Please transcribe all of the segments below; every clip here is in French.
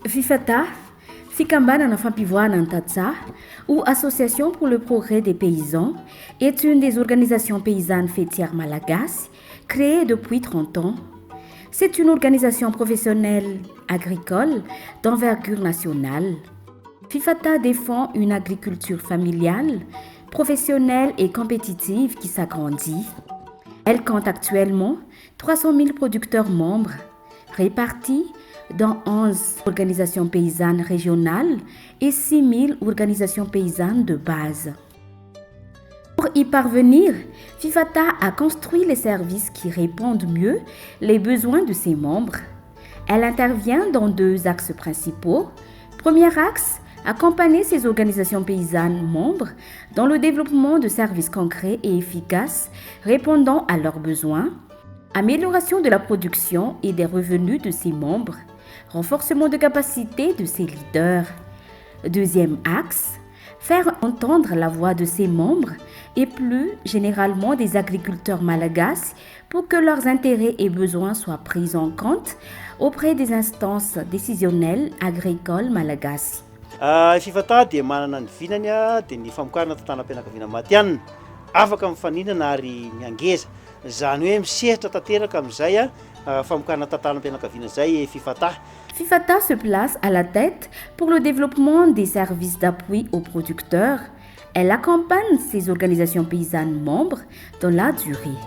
FIFATA, Fikambanana Fampivoana Ntatsa, ou Association pour le progrès des paysans, est une des organisations paysannes fêtières malagasy créée depuis 30 ans. C'est une organisation professionnelle agricole d'envergure nationale. FIFATA défend une agriculture familiale, professionnelle et compétitive qui s'agrandit. Elle compte actuellement 300 000 producteurs membres, répartis dans 11 organisations paysannes régionales et 6 000 organisations paysannes de base. Pour y parvenir, FIFATA a construit les services qui répondent mieux les besoins de ses membres. Elle intervient dans 2 axes principaux. Premier axe, accompagner ces organisations paysannes membres dans le développement de services concrets et efficaces répondant à leurs besoins, amélioration de la production et des revenus de ses membres, renforcement de capacité de ses leaders. Deuxième axe, faire entendre la voix de ses membres et plus généralement des agriculteurs malagasy pour que leurs intérêts et besoins soient pris en compte auprès des instances décisionnelles agricoles malagasy. FIFATA dia manana ny vinany dia ny famokarana tantanam-pianakaviana matianina afaka mifaninana ary miangeza zany hoe misehatra tanteraka amin'izay famokarana tantanam-pianakaviana zay FIFATA. FIFATA se place à la tête pour le développement des services d'appui aux producteurs. Elle accompagne ses organisations paysannes membres dans la durée.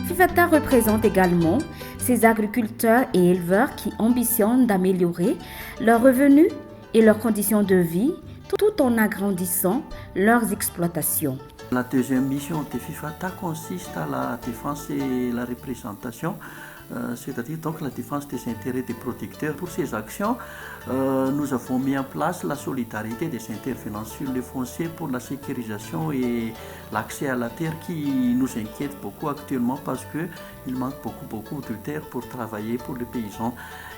FIFATA représente également ces agriculteurs et éleveurs qui ambitionnent d'améliorer leurs revenus et leurs conditions de vie tout en agrandissant leurs exploitations. La deuxième mission de FIFATA consiste à la défense et la représentation, c'est-à-dire donc la défense des intérêts des producteurs. Pour ces actions, nous avons mis en place la solidarité des intervenants sur le foncier pour la sécurisation et l'accès à la terre qui nous inquiète beaucoup actuellement parce qu'il manque beaucoup de terre pour travailler pour les paysans.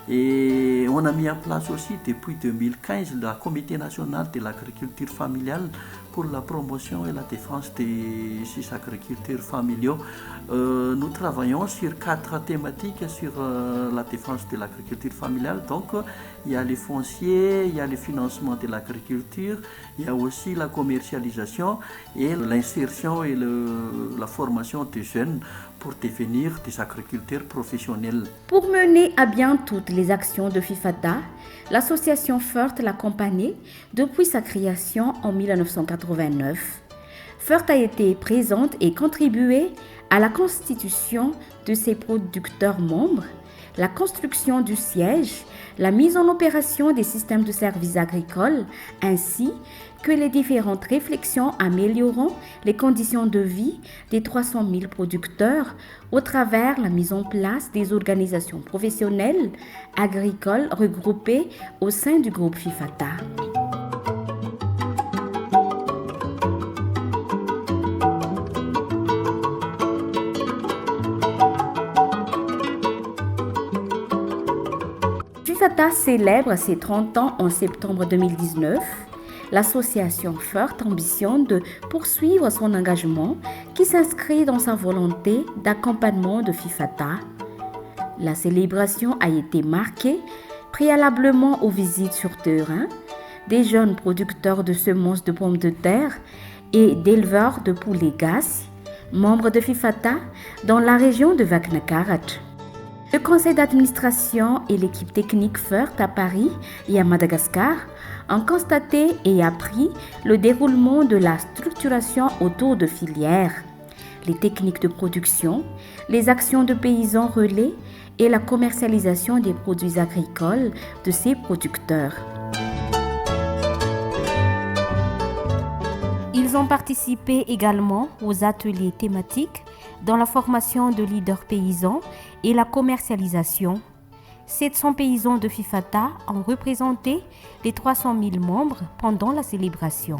Et on a mis en place aussi depuis 2015 le Comité national de l'agriculture familiale pour la promotion et la défense de ces agriculteurs familiaux. Nous travaillons sur 4 thématiques sur la défense de l'agriculture familiale. Donc, il y a les fonciers, il y a le financement de l'agriculture, il y a aussi la commercialisation et l'insertion et la formation des jeunes pour devenir des agriculteurs professionnels. Pour mener à bien toutes les actions de FIFATA, l'association FERT l'accompagne depuis sa création en 1989. FERT a été présente et contribué à la constitution de ses producteurs membres, la construction du siège, la mise en opération des systèmes de services agricoles, ainsi que les différentes réflexions améliorant les conditions de vie des 300 000 producteurs au travers la mise en place des organisations professionnelles agricoles regroupées au sein du groupe FIFATA. FIFATA célèbre ses 30 ans en septembre 2019. L'association FERT ambitionne de poursuivre son engagement qui s'inscrit dans sa volonté d'accompagnement de FIFATA. La célébration a été marquée préalablement aux visites sur terrain des jeunes producteurs de semences de pommes de terre et d'éleveurs de poulets gasy, membres de FIFATA dans la région de Vaknakarat. Le conseil d'administration et l'équipe technique FERT à Paris et à Madagascar ont constaté et appris le déroulement de la structuration autour de filières, les techniques de production, les actions de paysans relais et la commercialisation des produits agricoles de ces producteurs. Ils ont participé également aux ateliers thématiques dans la formation de leaders paysans et la commercialisation. 700 paysans de FIFATA ont représenté les 300 000 membres pendant la célébration.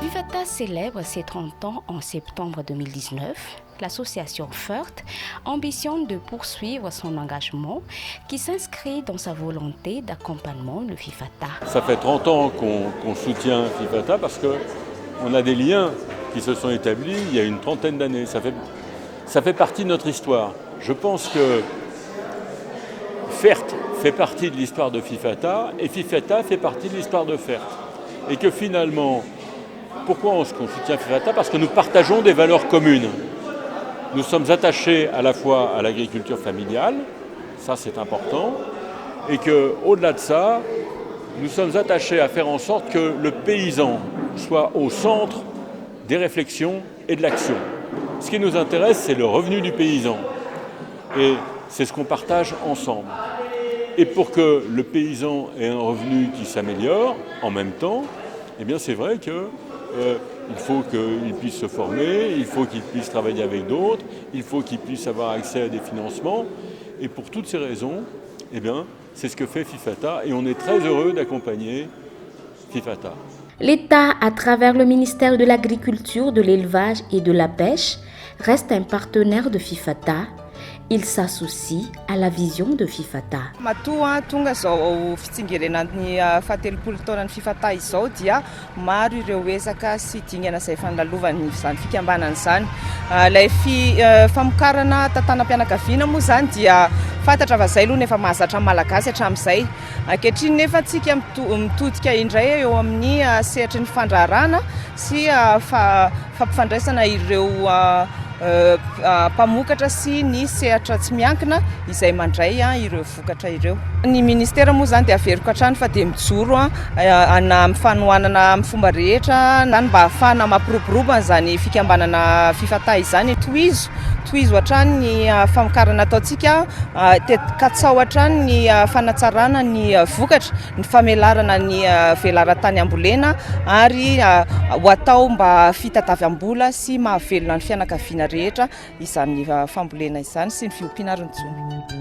FIFATA célèbre ses 30 ans en septembre 2019, l'association FERT ambitionne de poursuivre son engagement qui s'inscrit dans sa volonté d'accompagnement de FIFATA. Ça fait 30 ans qu'on soutient FIFATA parce qu'on a des liens qui se sont établis il y a une trentaine d'années. Ça fait partie de notre histoire. Je pense que FERT fait partie de l'histoire de FIFATA et FIFATA fait partie de l'histoire de FERT. Et que finalement, pourquoi on soutient FIFATA? Parce que nous partageons des valeurs communes. Nous sommes attachés à la fois à l'agriculture familiale, ça c'est important, et qu'au-delà de ça, nous sommes attachés à faire en sorte que le paysan soit au centre des réflexions et de l'action. Ce qui nous intéresse, c'est le revenu du paysan. Et c'est ce qu'on partage ensemble. Et pour que le paysan ait un revenu qui s'améliore en même temps, eh bien c'est vrai qu'il faut qu'il puisse se former, il faut qu'il puisse travailler avec d'autres, il faut qu'il puisse avoir accès à des financements. Et pour toutes ces raisons, eh bien, c'est ce que fait FIFATA et on est très heureux d'accompagner FIFATA. L'État, à travers le ministère de l'Agriculture, de l'Élevage et de la Pêche, reste un partenaire de FIFATA. Il s'associe à la vision de FIFATA. Matoa tonga zao fitsingerenan'ny fahatelopolo taonan'ny FIFATA izao dia maro ireo ezaka sy dingana izay fanlalovan'ny izany fikambanana izany. Ilay famokarana tantanam-pianakaviana moa izany dia fantatra fa izay aloha nefa mahazatra malagasy hatramin'izay. Ankehitriny nefa tsika mitodika indray eo amin'ny sehatry ny fandraharana sy fampifandraisana ireo mpamokatra sy ny sehatra tsy miankina izay mandray ireo vokatra ireo. Ny ministera moa zany dia averiko hatrany fa dia mijoro ana mifanohanana amin'ny fomba rehetra na mba ahafahana mampiroboroba izany fikambanana FIFATA izany. Tohizo hatrany ny famokarana ataontsika katsao hatrany ny fanatsarana ny vokatra, ny famelarana ny velaran-tany ambolena ary ho atao mba fitadiavam-bola sy mahavelona ny fianakaviana rehetra izany fambolena izany sy ny fiompiana rontsony.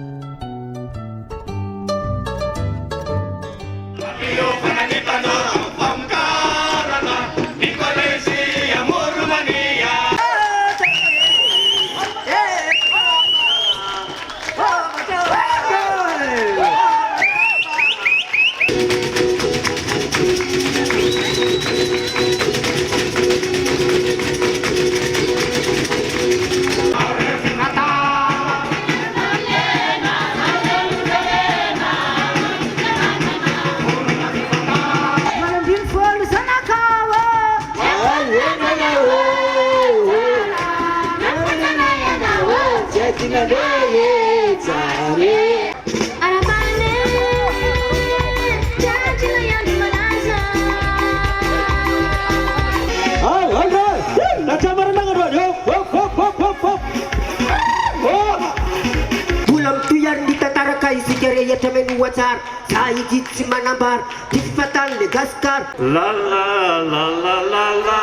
La la la la la la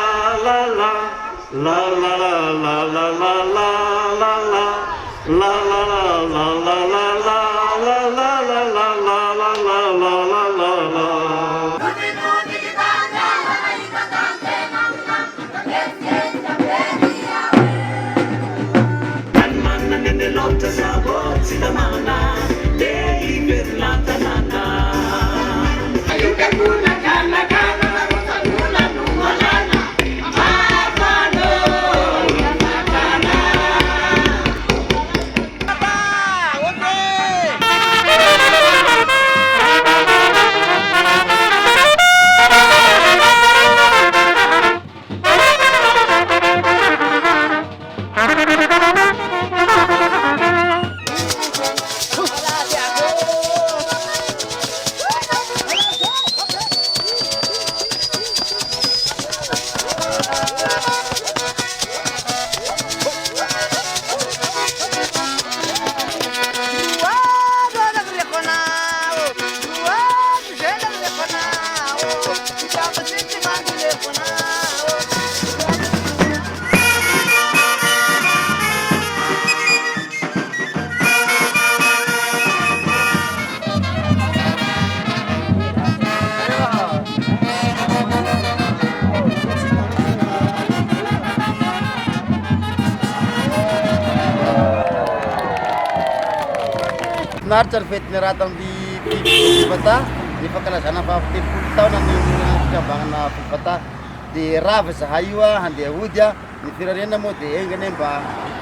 la la la la la la la la la la la la la mahafinaritra ny fetiny raha tamin'ny Fifata ny fankalazana faha-telopolo taona ny fikambanana Fifata dia rava zahay io handeha hody ny firenena moa dia engany mba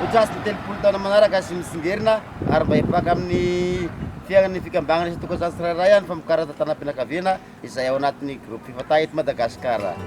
hotrasiny telopolo taona manaraka sy mitsingerina ary mba hipaka amin'ny fiainan'ny fikambanana isy tokantran'ny tsirairay ny famokarana tanam-pianakaviana izay ao anatin'ny groupe Fifata eto Madagasikara.